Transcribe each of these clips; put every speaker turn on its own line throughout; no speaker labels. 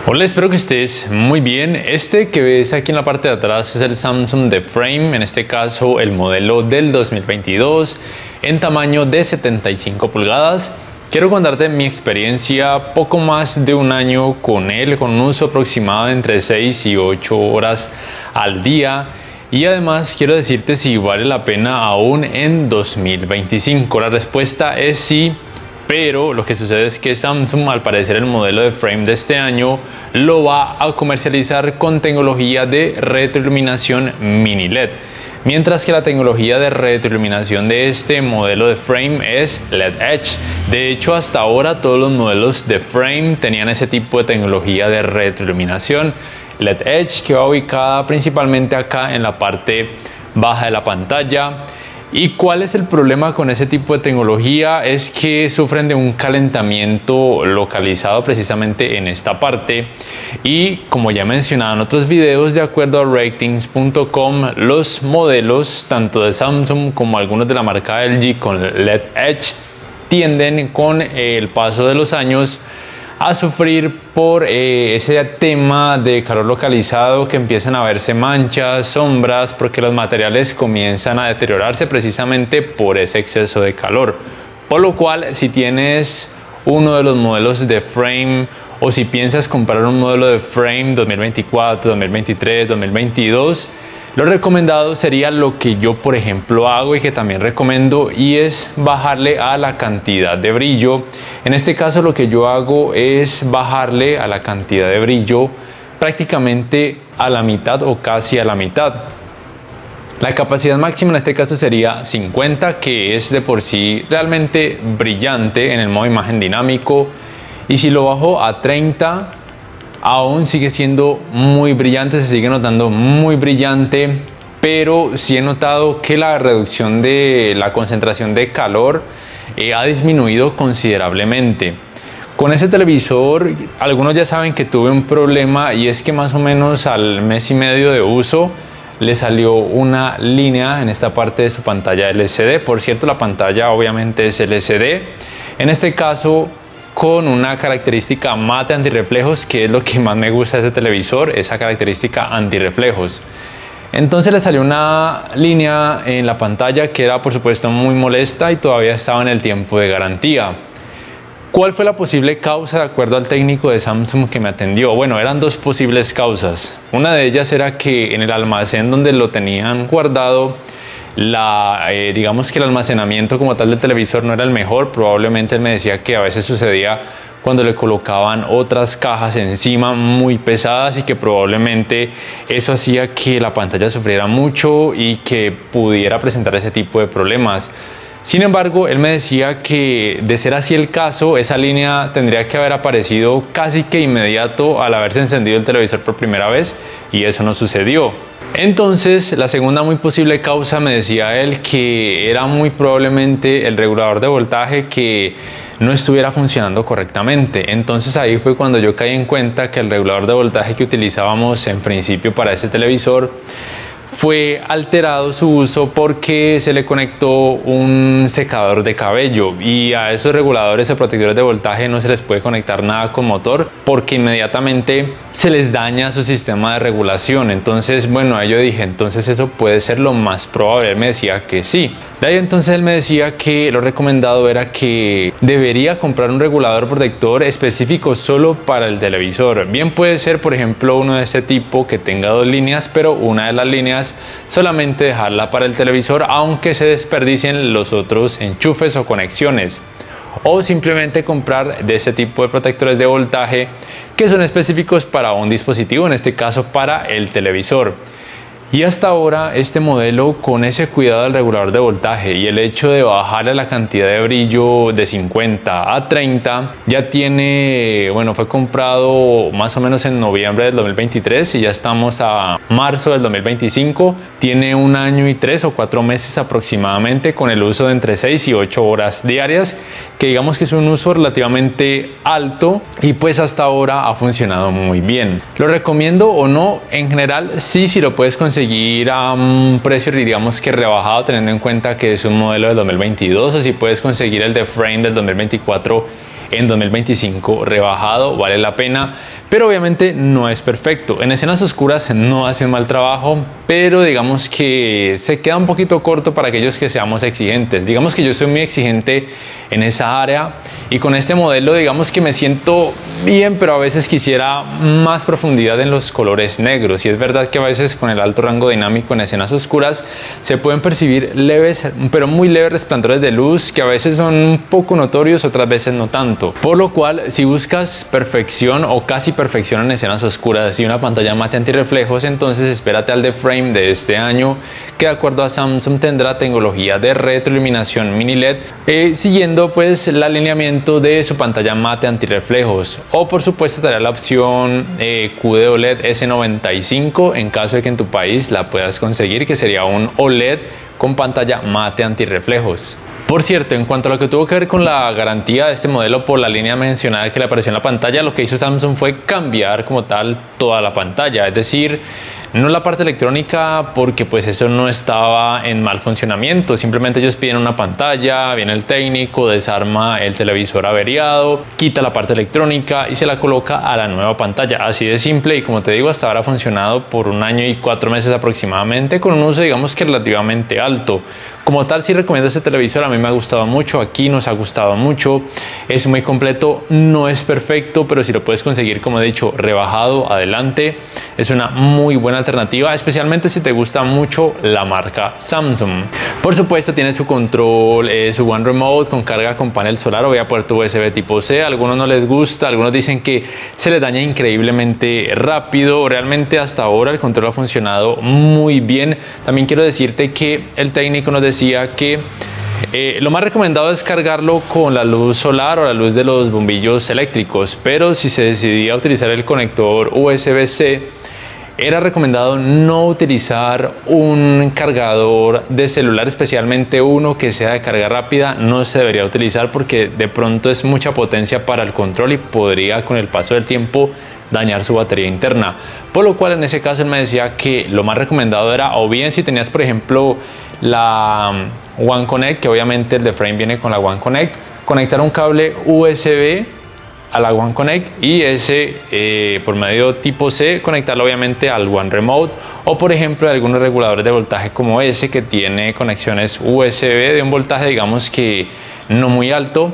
Hola, espero que estés muy bien. Este que ves aquí en la parte de atrás es el Samsung The Frame, en este caso el modelo del 2022 en tamaño de 75 pulgadas. Quiero contarte mi experiencia poco más de un año con él, con un uso aproximado de entre 6 y 8 horas al día. Y además quiero decirte si vale la pena aún en 2025. La respuesta es sí. Pero lo que sucede es que Samsung, al parecer, el modelo de Frame de este año lo va a comercializar con tecnología de retroiluminación mini LED, mientras que la tecnología de retroiluminación de este modelo de Frame es LED Edge. De hecho, hasta ahora todos los modelos de Frame tenían ese tipo de tecnología de retroiluminación LED Edge, que va ubicada principalmente acá en la parte baja de la pantalla. ¿Y cuál es el problema con ese tipo de tecnología? Es que sufren de un calentamiento localizado precisamente en esta parte, y como ya he mencionado en otros videos, de acuerdo a ratings.com, los modelos tanto de Samsung como algunos de la marca LG con LED Edge tienden con el paso de los años a sufrir por ese tema de calor localizado, que empiezan a verse manchas, sombras, porque los materiales comienzan a deteriorarse precisamente por ese exceso de calor. Por lo cual, si tienes uno de los modelos de Frame, o si piensas comprar un modelo de Frame 2024, 2023, 2022, lo recomendado sería lo que yo, por ejemplo, hago y que también recomiendo, y es bajarle a la cantidad de brillo. En este caso, lo que yo hago es bajarle a la cantidad de brillo prácticamente a la mitad o casi a la mitad. La capacidad máxima en este caso sería 50, que es de por sí realmente brillante en el modo imagen dinámico, y si lo bajo a 30, aún sigue siendo muy brillante, se sigue notando muy brillante, pero sí he notado que la reducción de la concentración de calor ha disminuido considerablemente. Con ese televisor, algunos ya saben que tuve un problema, y es que más o menos al mes y medio de uso le salió una línea en esta parte de su pantalla LCD. Por cierto, la pantalla obviamente es LCD. En este caso, con una característica mate antirreflejos, que es lo que más me gusta de este televisor, esa característica antirreflejos. Entonces le salió una línea en la pantalla que era, por supuesto, muy molesta, y todavía estaba en el tiempo de garantía. ¿Cuál fue la posible causa de acuerdo al técnico de Samsung que me atendió? Bueno, eran dos posibles causas. Una de ellas era que en el almacén donde lo tenían guardado, digamos que el almacenamiento como tal del televisor no era el mejor. Probablemente él me decía que a veces sucedía cuando le colocaban otras cajas encima muy pesadas, y que probablemente eso hacía que la pantalla sufriera mucho y que pudiera presentar ese tipo de problemas. Sin embargo, él me decía que, de ser así el caso, esa línea tendría que haber aparecido casi que inmediato al haberse encendido el televisor por primera vez, y eso no sucedió. Entonces, la segunda muy posible causa, me decía él, que era muy probablemente el regulador de voltaje que no estuviera funcionando correctamente. Entonces ahí fue cuando yo caí en cuenta que el regulador de voltaje que utilizábamos en principio para ese televisor fue alterado su uso, porque se le conectó un secador de cabello, y a esos reguladores o protectores de voltaje no se les puede conectar nada con motor, porque inmediatamente se les daña su sistema de regulación. Entonces, bueno, yo dije, entonces eso puede ser lo más probable. Él me decía que sí. De ahí entonces él me decía que lo recomendado era que debería comprar un regulador protector específico solo para el televisor. Bien puede ser, por ejemplo, uno de este tipo que tenga dos líneas, pero una de las líneas solamente dejarla para el televisor, aunque se desperdicien los otros enchufes o conexiones. O simplemente comprar de este tipo de protectores de voltaje que son específicos para un dispositivo, en este caso para el televisor. Y hasta ahora este modelo, con ese cuidado del regulador de voltaje y el hecho de bajarle la cantidad de brillo de 50 a 30, ya tiene, bueno, fue comprado más o menos en noviembre del 2023 y ya estamos a marzo del 2025. Tiene un año y 3 o 4 meses aproximadamente, con el uso de entre 6 y 8 horas diarias, que digamos que es un uso relativamente alto, y pues hasta ahora ha funcionado muy bien. ¿Lo recomiendo o no? En general sí, si lo puedes conseguir a un precio digamos que rebajado, teniendo en cuenta que es un modelo del 2022, o si puedes conseguir el de Frame del 2024 en 2025 rebajado, vale la pena. pero obviamente no es perfecto. En escenas oscuras no hace un mal trabajo, pero digamos que se queda un poquito corto para aquellos que seamos exigentes. Digamos que yo soy muy exigente en esa área y con este modelo digamos que me siento bien, pero a veces quisiera más profundidad en los colores negros, y es verdad que a veces con el alto rango dinámico en escenas oscuras se pueden percibir leves, pero muy leves resplandores de luz que a veces son un poco notorios, otras veces no tanto, por lo cual si buscas perfección o casi perfección en escenas oscuras y una pantalla mate antirreflejos, entonces espérate al The Frame de este año, que de acuerdo a Samsung tendrá tecnología de retroiluminación mini LED, siguiendo pues el alineamiento de su pantalla mate antirreflejos, o por supuesto estará la opción QD OLED S95 en caso de que en tu país la puedas conseguir, que sería un OLED con pantalla mate antirreflejos. Por cierto, en cuanto a lo que tuvo que ver con la garantía de este modelo por la línea mencionada que le apareció en la pantalla, lo que hizo Samsung fue cambiar como tal toda la pantalla, es decir, no la parte electrónica, porque pues eso no estaba en mal funcionamiento, simplemente ellos piden una pantalla, viene el técnico, desarma el televisor averiado, quita la parte electrónica y se la coloca a la nueva pantalla, así de simple. Y como te digo, hasta ahora ha funcionado por 1 año y 4 meses aproximadamente, con un uso digamos que relativamente alto. Como tal, sí recomiendo este televisor, a mí me ha gustado mucho, aquí nos ha gustado mucho, es muy completo, no es perfecto, pero si lo puedes conseguir, como he dicho, rebajado, adelante, es una muy buena alternativa, especialmente si te gusta mucho la marca Samsung. Por supuesto, tiene su control, su One Remote con carga con panel solar o vía puerto USB tipo C. A algunos no les gusta, algunos dicen que se les daña increíblemente rápido. Realmente hasta ahora el control ha funcionado muy bien. También quiero decirte que el técnico nos decía que lo más recomendado es cargarlo con la luz solar o la luz de los bombillos eléctricos, pero si se decidía utilizar el conector USB-C, era recomendado no utilizar un cargador de celular, especialmente uno que sea de carga rápida. No se debería utilizar porque de pronto es mucha potencia para el control y podría con el paso del tiempo dañar su batería interna, por lo cual en ese caso él me decía que lo más recomendado era, o bien si tenías por ejemplo la One Connect, que obviamente el The Frame viene con la One Connect, conectar un cable USB a la One Connect y ese por medio tipo C conectarlo obviamente al One Remote, o por ejemplo algunos reguladores de voltaje como ese que tiene conexiones USB de un voltaje digamos que no muy alto,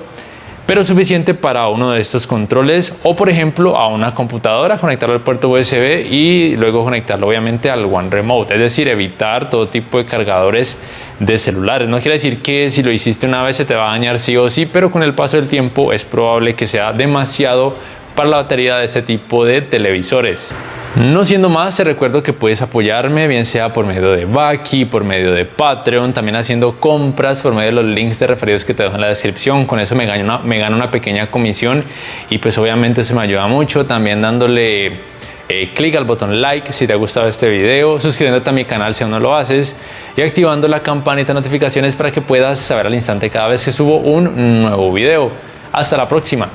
pero suficiente para uno de estos controles, o por ejemplo a una computadora, conectarlo al puerto USB y luego conectarlo obviamente al One Remote, es decir, evitar todo tipo de cargadores de celulares. No quiere decir que si lo hiciste una vez se te va a dañar sí o sí, pero con el paso del tiempo es probable que sea demasiado para la batería de este tipo de televisores. No siendo más, te recuerdo que puedes apoyarme, bien sea por medio de Baki, por medio de Patreon, también haciendo compras por medio de los links de referidos que te dejo en la descripción. Con eso me gano una pequeña comisión y pues obviamente eso me ayuda mucho. También dándole clic al botón like si te ha gustado este video, suscribiéndote a mi canal si aún no lo haces y activando la campanita de notificaciones para que puedas saber al instante cada vez que subo un nuevo video. Hasta la próxima.